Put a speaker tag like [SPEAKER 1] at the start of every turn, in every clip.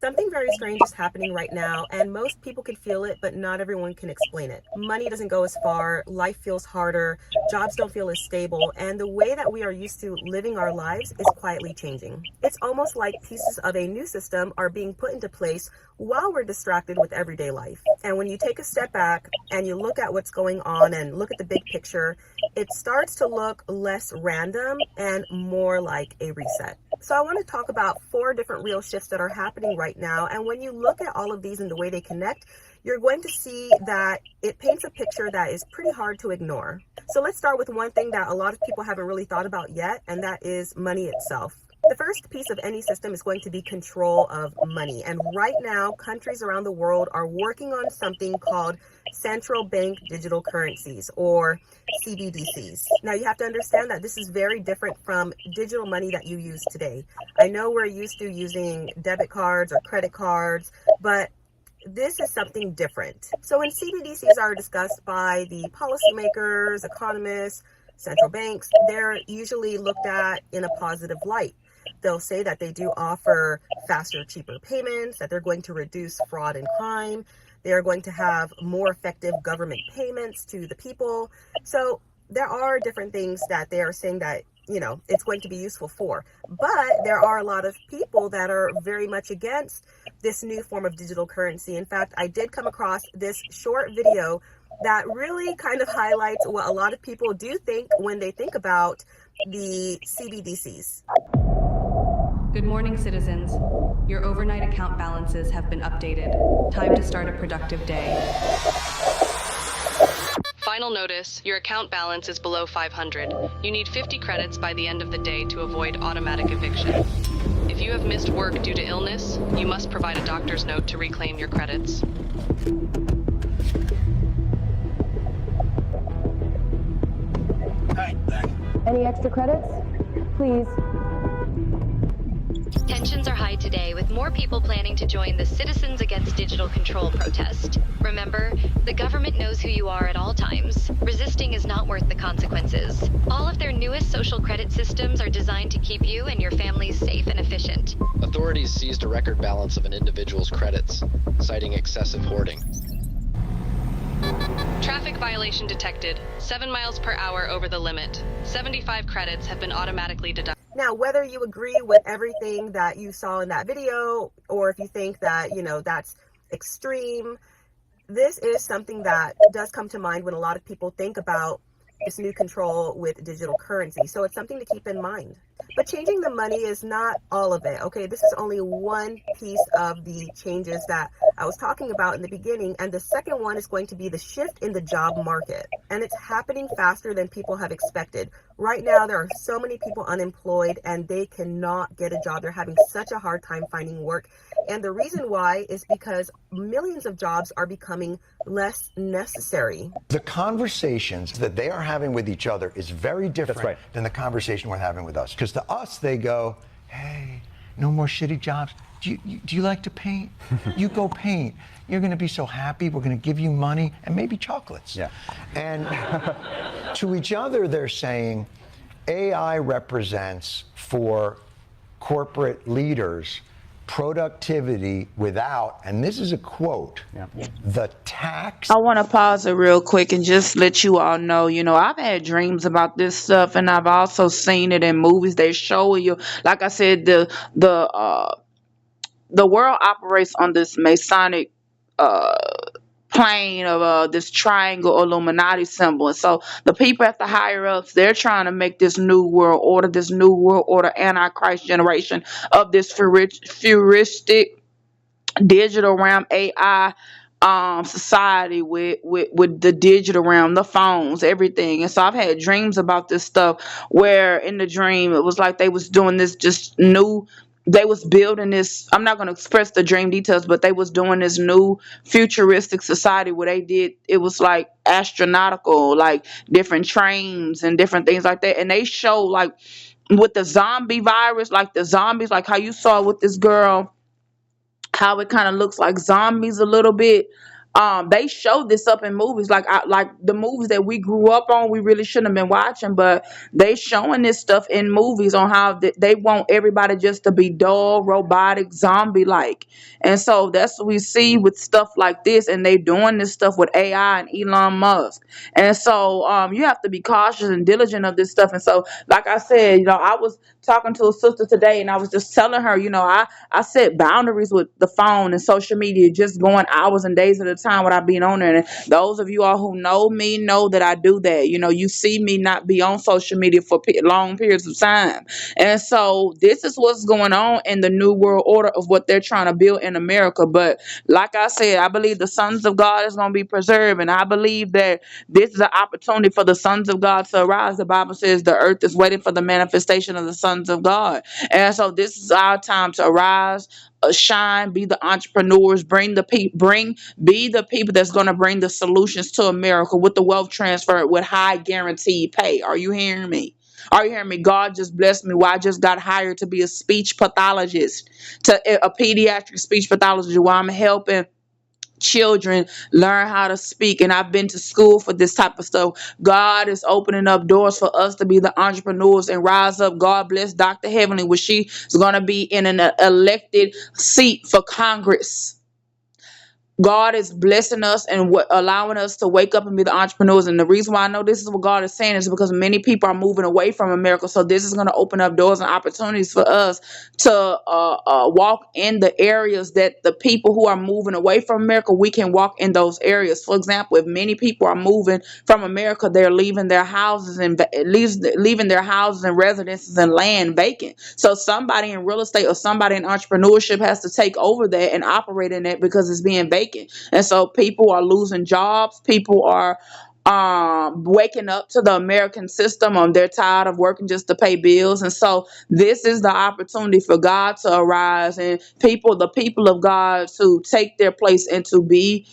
[SPEAKER 1] Something very strange is happening right now, and most people can feel it, but not everyone can explain it. Money doesn't go as far, life feels harder, jobs don't feel as stable, and the way that we are used to living our lives is quietly changing. It's almost like pieces of a new system are being put into place while we're distracted with everyday life. And when you take a step back and you look at what's going on and look at the big picture, it starts to look less random and more like a reset. So I want to talk about 4 different real shifts that are happening right now. And when you look at all of these and the way they connect, you're going to see that it paints a picture that is pretty hard to ignore. So let's start with one thing that a lot of people haven't really thought about yet, and that is money itself. The first piece of any system is going to be control of money. And right now, countries around the world are working on something called central bank digital currencies, or CBDCs. Now, you have to understand that this is very different from digital money that you use today. I know we're used to using debit cards or credit cards, but this is something different. So when CBDCs are discussed by the policymakers, economists, central banks, they're usually looked at in a positive light. They'll say that they do offer faster, cheaper payments, that they're going to reduce fraud and crime. They are going to have more effective government payments to the people. So there are different things that they are saying that, it's going to be useful for. But there are a lot of people that are very much against this new form of digital currency. In fact, I did come across this short video that really kind of highlights what a lot of people do think when they think about the CBDCs.
[SPEAKER 2] Good morning, citizens. Your overnight account balances have been updated. Time to start a productive day. Final notice, your account balance is below 500. You need 50 credits by the end of the day to avoid automatic eviction. If you have missed work due to illness, you must provide a doctor's note to reclaim your credits.
[SPEAKER 3] Any extra credits? Please.
[SPEAKER 4] Tensions are high today, with more people planning to join the Citizens Against Digital Control protest. Remember, the government knows who you are at all times. Resisting is not worth the consequences. All of their newest social credit systems are designed to keep you and your families safe and efficient.
[SPEAKER 5] Authorities seized a record balance of an individual's credits, citing excessive hoarding.
[SPEAKER 2] Traffic violation detected. 7 miles per hour over the limit. 75 credits have been automatically deducted.
[SPEAKER 1] Now, whether you agree with everything that you saw in that video, or if you think that, that's extreme, this is something that does come to mind when a lot of people think about this new control with digital currency. So it's something to keep in mind. But changing the money is not all of it, okay? This is only one piece of the changes that I was talking about in the beginning. And the second one is going to be the shift in the job market. And it's happening faster than people have expected. Right now, there are so many people unemployed and they cannot get a job. They're having such a hard time finding work. And the reason why is because millions of jobs are becoming less necessary.
[SPEAKER 6] The conversations that they are having with each other is very different than the conversation we're having with us. Because to us, they go, hey, no more shitty jobs. Do you like to paint? You go paint. You're going to be so happy. We're going to give you money and maybe chocolates. Yeah. And to each other, they're saying AI represents for corporate leaders productivity without, and this is a quote, the tax.
[SPEAKER 7] I want to pause it real quick and just let you all know, I've had dreams about this stuff, and I've also seen it in movies. They show you, like I said, the world operates on this Masonic plane of this triangle Illuminati symbol. And so the people at the higher ups, they're trying to make this new world order, Antichrist generation of this futuristic digital realm AI society with the digital realm, the phones, everything. And so I've had dreams about this stuff where in the dream it was like they was doing this just new. They was building this, I'm not going to express the dream details, but they was doing this new futuristic society where it was like astronautical, like different trains and different things like that. And they show like with the zombie virus, like the zombies, like how you saw with this girl, how it kind of looks like zombies a little bit. they show this up in movies, like the movies that we grew up on. We really shouldn't have been watching, but they showing this stuff in movies on how they want everybody just to be dull, robotic, zombie like. And so that's what we see with stuff like this, and they doing this stuff with AI and Elon Musk. And so you have to be cautious and diligent of this stuff. And so, like I said, I was talking to a sister today, and I was just telling her, I set boundaries with the phone and social media, just going hours and days at a time without being on there. And those of you all who know me know that I do that. You see me not be on social media for long periods of time. And so this is what's going on in the new world order of what they're trying to build in America. But like I said, I believe the sons of God is going to be preserved. And I believe that this is an opportunity for the sons of God to arise. The Bible says the earth is waiting for the manifestation of the sons of God. And so this is our time to arise, shine, be the entrepreneurs, be the people that's going to bring the solutions to America with the wealth transfer with high guaranteed pay. Are you hearing me? Are you hearing me? God just blessed me. Well, I just got hired to be a speech pathologist, a pediatric speech pathologist, while I'm helping children learn how to speak. And I've been to school for this type of stuff. God is opening up doors for us to be the entrepreneurs and rise up. God bless Dr. Heavenly, where she is going to be in an elected seat for Congress. God is blessing us and allowing us to wake up and be the entrepreneurs. And the reason why I know this is what God is saying is because many people are moving away from America. So this is going to open up doors and opportunities for us to walk in the areas that the people who are moving away from America, we can walk in those areas. For example, if many people are moving from America, they're leaving their houses and leaving their houses and residences and land vacant. So somebody in real estate or somebody in entrepreneurship has to take over that and operate in it because it's being vacant. And so people are losing jobs. People are waking up to the American system. They're tired of working just to pay bills. And so this is the opportunity for God to arise and the people of God to take their place and to be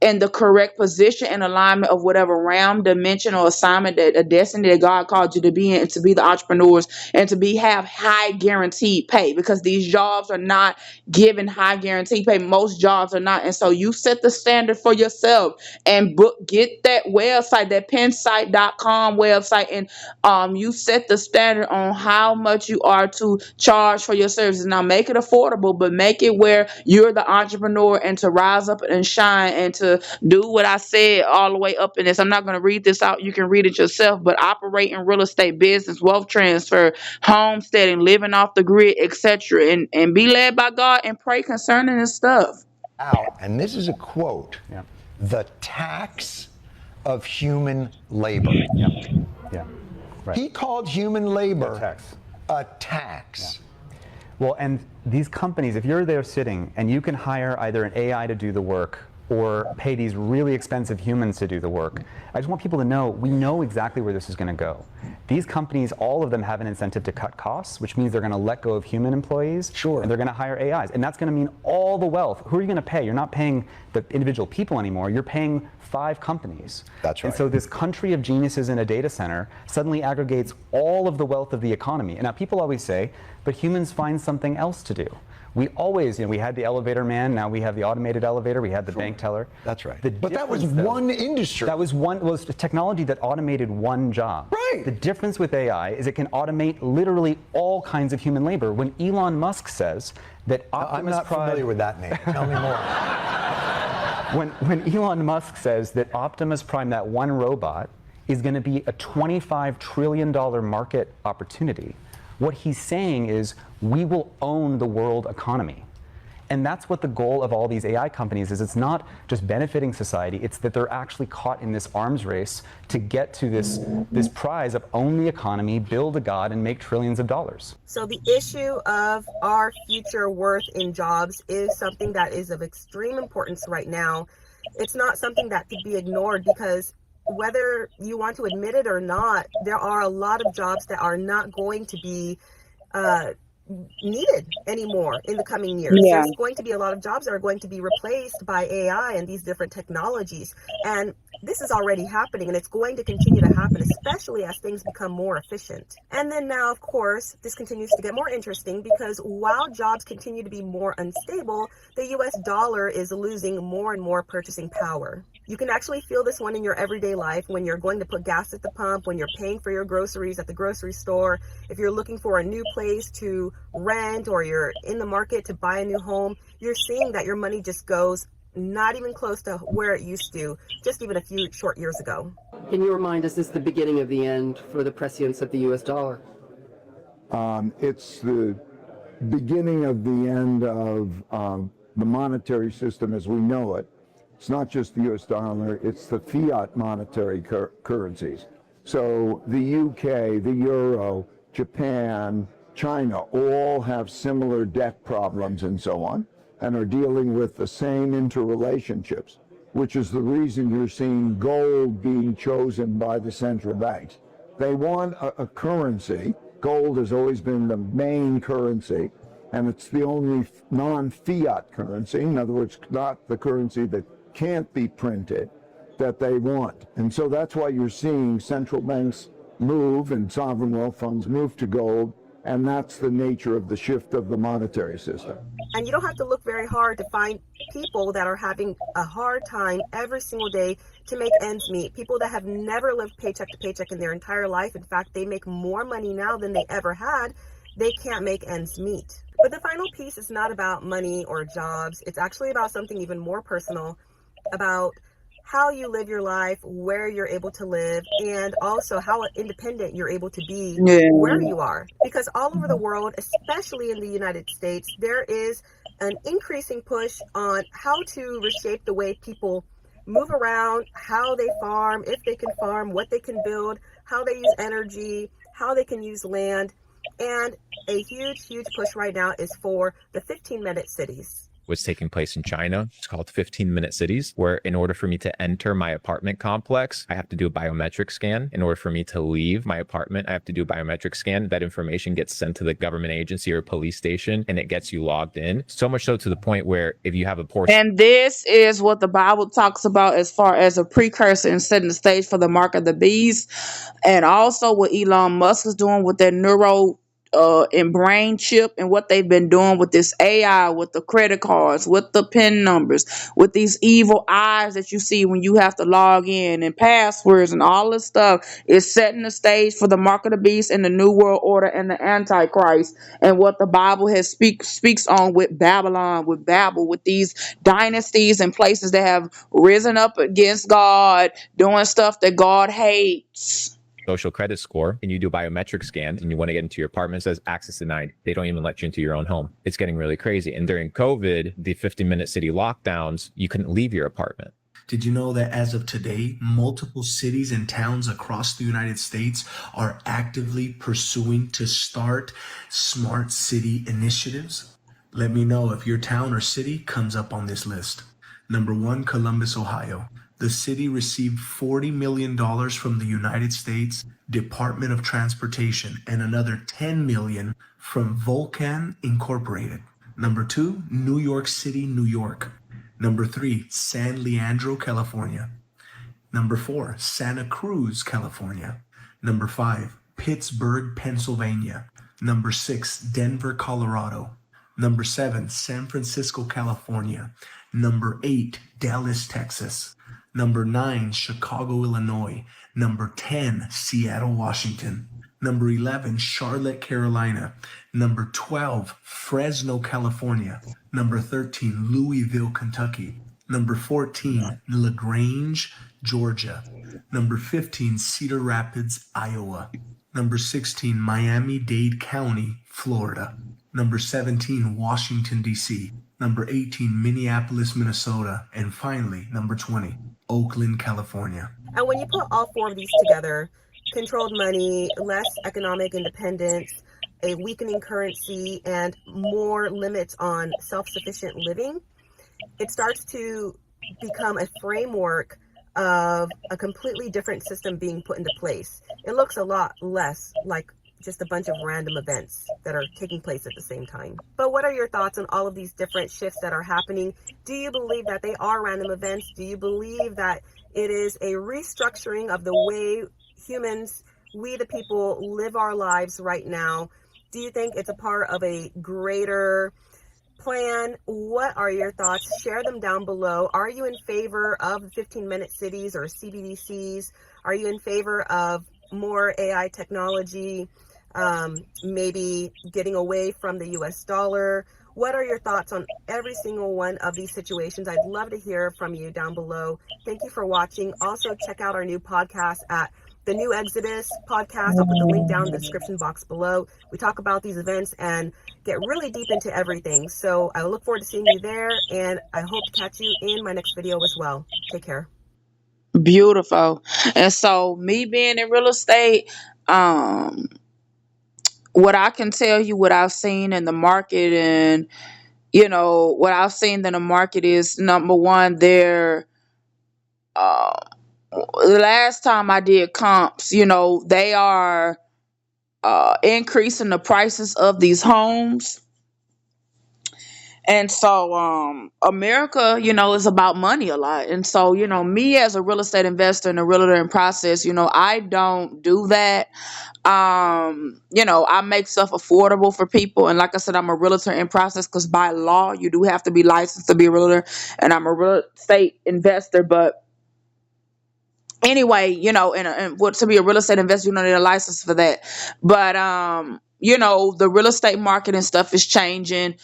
[SPEAKER 7] in the correct position and alignment of whatever realm, dimension, or assignment, that a destiny that God called you to be in, and to be the entrepreneurs and to have high guaranteed pay, because these jobs are not given high guaranteed pay. Most jobs are not. And so you set the standard for yourself and get that website, that pensite.com website, and you set the standard on how much you are to charge for your services. Now make it affordable, but make it where you're the entrepreneur and to rise up and shine and to do what I said all the way up in this. I'm not going to read this out. You can read it yourself, but operate in real estate, business, wealth transfer, homesteading, living off the grid, etc. And be led by God and pray concerning this stuff.
[SPEAKER 6] Out, and this is a quote, the tax of human labor.
[SPEAKER 8] Yeah. Right.
[SPEAKER 6] He called human labor
[SPEAKER 8] a tax.
[SPEAKER 6] Yeah.
[SPEAKER 8] Well, and these companies, if you're there sitting and you can hire either an AI to do the work or pay these really expensive humans to do the work, I just want people to know, we know exactly where this is going to go. These companies, all of them have an incentive to cut costs, which means they're going to let go of human employees.
[SPEAKER 6] Sure.
[SPEAKER 8] And they're going to hire AIs. And that's going to mean all the wealth. Who are you going to pay? You're not paying the individual people anymore. You're paying 5 companies.
[SPEAKER 6] That's right.
[SPEAKER 8] And so this country of geniuses in a data center suddenly aggregates all of the wealth of the economy. And now people always say, but humans find something else to do. We always, we had the elevator man, now we have the automated elevator, we had the bank teller.
[SPEAKER 6] That's right. But that was one industry.
[SPEAKER 8] That was a technology that automated one job.
[SPEAKER 6] Right.
[SPEAKER 8] The difference with AI is it can automate literally all kinds of human labor. When Elon Musk says that Optimus
[SPEAKER 6] I'm not
[SPEAKER 8] Prime,
[SPEAKER 6] familiar with that name. Tell me more.
[SPEAKER 8] When Elon Musk says that Optimus Prime, that one robot, is going to be a $25 trillion market opportunity, what he's saying is we will own the world economy. And that's what the goal of all these AI companies is. It's not just benefiting society, it's that they're actually caught in this arms race to get to this prize of own the economy, build a god, and make trillions of dollars.
[SPEAKER 1] So the issue of our future worth in jobs is something that is of extreme importance right now. It's not something that could be ignored, because whether you want to admit it or not, there are a lot of jobs that are not going to be needed anymore in the coming years.
[SPEAKER 7] Yeah.
[SPEAKER 1] There's going to be a lot of jobs that are going to be replaced by AI and these different technologies. And this is already happening, and it's going to continue to happen, especially as things become more efficient. And then now, of course, this continues to get more interesting because while jobs continue to be more unstable, the US dollar is losing more and more purchasing power. You can actually feel this one in your everyday life when you're going to put gas at the pump, when you're paying for your groceries at the grocery store, if you're looking for a new place to rent, or you're in the market to buy a new home. You're seeing that your money just goes not even close to where it used to just even a few short years ago.
[SPEAKER 9] In your mind, is this the beginning of the end for the prescience of the U.S. dollar?
[SPEAKER 10] It's the beginning of the end of the monetary system as we know it. It's not just the U.S. dollar, it's the fiat monetary currencies. So the UK, the euro, Japan, China all have similar debt problems and so on, and are dealing with the same interrelationships, which is the reason you're seeing gold being chosen by the central banks. They want a currency. Gold has always been the main currency, and it's the only non-fiat currency, in other words, not the currency that can't be printed, that they want. And so that's why you're seeing central banks move and sovereign wealth funds move to gold, and that's the nature of the shift of the monetary system.
[SPEAKER 1] And you don't have to look very hard to find people that are having a hard time every single day to make ends meet. People that have never lived paycheck to paycheck in their entire life. In fact, they make more money now than they ever had. They can't make ends meet. But the final piece is not about money or jobs. It's actually about something even more personal, about how you live your life, where you're able to live, and also how independent you're able to be where you are. Because all over the world, especially in the United States, there is an increasing push on how to reshape the way people move around, how they farm, if they can farm, what they can build, how they use energy, how they can use land. And a huge, huge push right now is for the 15-minute cities.
[SPEAKER 11] Was taking place in China. It's called 15-minute cities, where in order for me to enter my apartment complex, I have to do a biometric scan. In order for me to leave my apartment, I have to do a biometric scan. That information gets sent to the government agency or police station, and it gets you logged in. So much so to the point where if you have a poor...
[SPEAKER 7] And this is what the Bible talks about as far as a precursor and setting the stage for the mark of the beast. And also what Elon Musk is doing with their neuro and brain chip, and what they've been doing with this AI, with the credit cards, with the PIN numbers, with these evil eyes that you see when you have to log in, and passwords and all this stuff is setting the stage for the mark of the beast and the new world order and the Antichrist, and what the Bible has speaks on with Babylon, with Babel, with these dynasties and places that have risen up against God, doing stuff that God hates.
[SPEAKER 11] Social credit score, and you do biometric scans and you want to get into your apartment, it says access denied. They don't even let you into your own home. It's getting really crazy. And during COVID, the 15-minute city lockdowns, you couldn't leave your apartment.
[SPEAKER 12] Did you know that as of today, multiple cities and towns across the United States are actively pursuing to start smart city initiatives? Let me know if your town or city comes up on this list. Number 1, Columbus, Ohio. The city received $40 million from the United States Department of Transportation and another $10 million from Vulcan Incorporated. Number 2, New York City, New York. Number 3, San Leandro, California. Number 4, Santa Cruz, California. Number 5, Pittsburgh, Pennsylvania. Number 6, Denver, Colorado. Number 7, San Francisco, California. Number 8, Dallas, Texas. Number 9, Chicago, Illinois. Number 10, Seattle, Washington. Number 11, Charlotte, Carolina. Number 12, Fresno, California. Number 13, Louisville, Kentucky. Number 14, LaGrange, Georgia. Number 15, Cedar Rapids, Iowa. Number 16, Miami-Dade County, Florida. Number 17, Washington, D.C. Number 18, Minneapolis, Minnesota. And finally, number 20, Oakland, California.
[SPEAKER 1] And when you put all 4 of these together, controlled money, less economic independence, a weakening currency, and more limits on self-sufficient living, it starts to become a framework of a completely different system being put into place. It looks a lot less like just a bunch of random events that are taking place at the same time. But what are your thoughts on all of these different shifts that are happening? Do you believe that they are random events? Do you believe that it is a restructuring of the way humans, we the people, live our lives right now? Do you think it's a part of a greater plan? What are your thoughts? Share them down below. Are you in favor of 15-minute cities or CBDCs? Are you in favor of more AI technology, maybe getting away from the US dollar? What are your thoughts on every single one of these situations? I'd love to hear from you down below. Thank you for watching. Also, check out our new podcast at the New Exodus podcast. I'll put the link down in the description box below. We talk about these events and get really deep into everything. So I look forward to seeing you there, and I hope to catch you in my next video as well. Take care.
[SPEAKER 7] Beautiful. And so me being in real estate, what I can tell you, what I've seen in the market, and what I've seen in the market is, number one, the last time I did comps, they are increasing the prices of these homes. And so America, is about money a lot. And so, me as a real estate investor and a realtor in process, I don't do that. I make stuff affordable for people. And like I said, I'm a realtor in process because by law, you do have to be licensed to be a realtor. And I'm a real estate investor. But anyway, and what, to be a real estate investor, you don't need a license for that. But the real estate market and stuff is changing.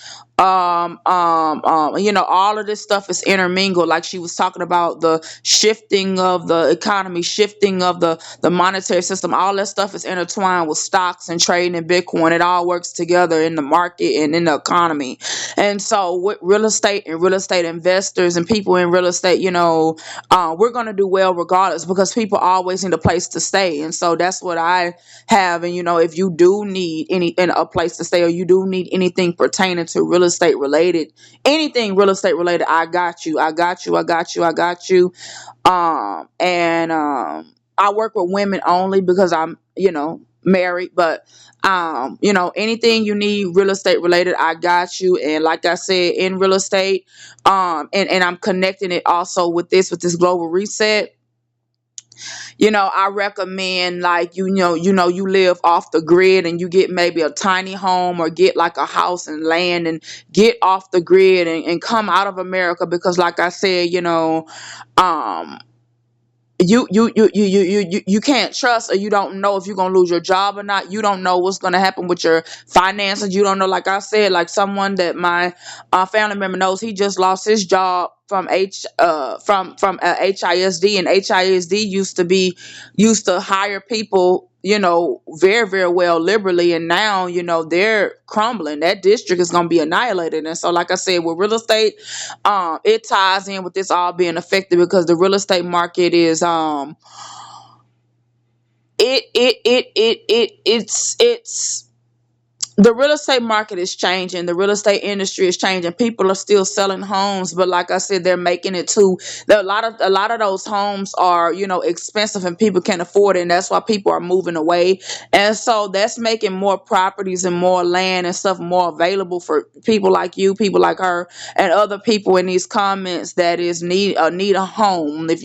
[SPEAKER 7] All of this stuff is intermingled. Like she was talking about the shifting of the economy, shifting of the monetary system. All that stuff is intertwined with stocks and trading and Bitcoin. It all works together in the market and in the economy. And so with real estate and real estate investors and people in real estate, we're going to do well regardless because people always need a place to stay. And so that's what I have. And, if you do need a place to stay, or you do need anything pertaining to real estate related, anything real estate related, I got you. I got you. I got you. I got you. I work with women only because I'm, married, but anything you need real estate related, I got you. And like I said, in real estate, and I'm connecting it also with this global reset. I recommend, like, you live off the grid and you get maybe a tiny home or get like a house and land and get off the grid and come out of America because like I said, you can't trust, or you don't know if you're gonna lose your job or not. You don't know what's gonna happen with your finances. You don't know, like I said, like someone that my family member knows, he just lost his job from HISD, and HISD used to hire people, very, very well liberally, and now, they're crumbling. That district is going to be annihilated. And so, like I said, with real estate, it ties in with this all being affected because the real estate market is it's the real estate market is changing. The real estate industry is changing. People are still selling homes, but like I said, they're making it too. A lot of those homes are, expensive and people can't afford it, and that's why people are moving away. And so that's making more properties and more land and stuff more available for people like you, people like her, and other people in these comments that is need a home. If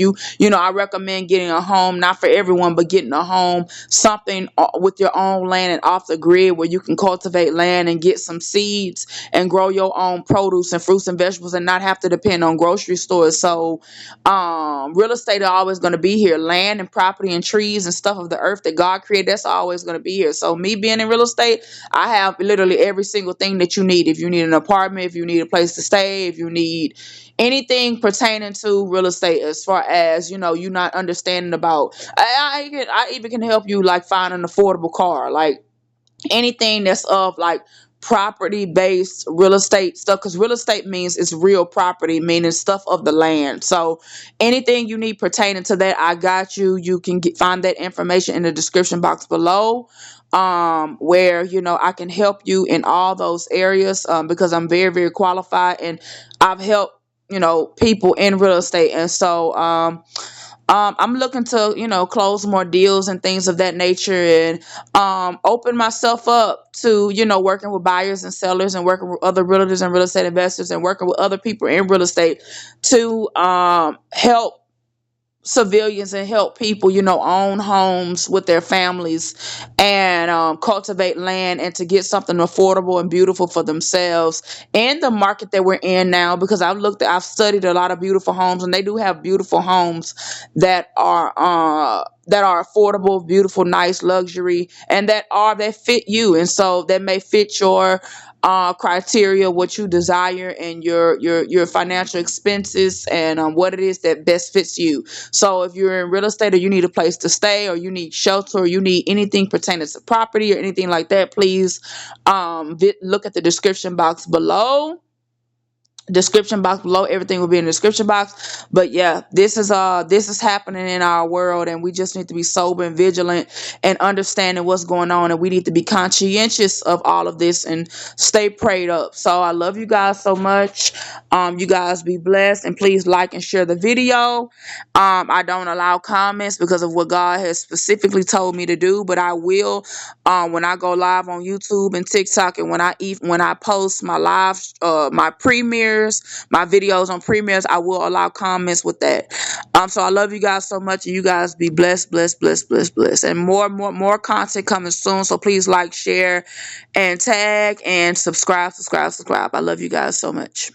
[SPEAKER 7] I recommend getting a home, not for everyone, but getting a home, something with your own land and off the grid where you can cultivate land and get some seeds and grow your own produce and fruits and vegetables and not have to depend on grocery stores. So real estate are always going to be here. Land and property and trees and stuff of the earth that God created, that's always going to be here. So me being in real estate, I have literally every single thing that you need. If you need an apartment, if you need a place to stay, if you need anything pertaining to real estate, as far as you're not understanding about, I even can help you like find an affordable car, like anything that's of like property based real estate stuff, because real estate means it's real property, meaning stuff of the land. So anything you need pertaining to that, I got you. You can find that information in the description box below, where I can help you in all those areas, because I'm very, very qualified and I've helped people in real estate. And so I'm looking to, close more deals and things of that nature, and open myself up to, working with buyers and sellers and working with other realtors and real estate investors and working with other people in real estate to help civilians and help people, own homes with their families and cultivate land and to get something affordable and beautiful for themselves in the market that we're in now. Because I've studied a lot of beautiful homes, and they do have beautiful homes that are affordable, beautiful, nice, luxury, and that fit you, and so that may fit your criteria, what you desire, and your financial expenses, and what it is that best fits you. So if you're in real estate, or you need a place to stay, or you need shelter, or you need anything pertaining to property or anything like that, please look at the description box below. Everything will be in the description box. But yeah, this is happening in our world, and we just need to be sober and vigilant and understanding what's going on, and we need to be conscientious of all of this and stay prayed up. So I love you guys so much. You guys be blessed, and please like and share the video. I don't allow comments because of what God has specifically told me to do, but I will when I go live on YouTube and TikTok, and when I post my live my premieres, my videos on premieres, I will allow comments with that. So I love you guys so much, and you guys be blessed, blessed, blessed, blessed, blessed, and more content coming soon. So please like, share, and tag, and subscribe. I love you guys so much.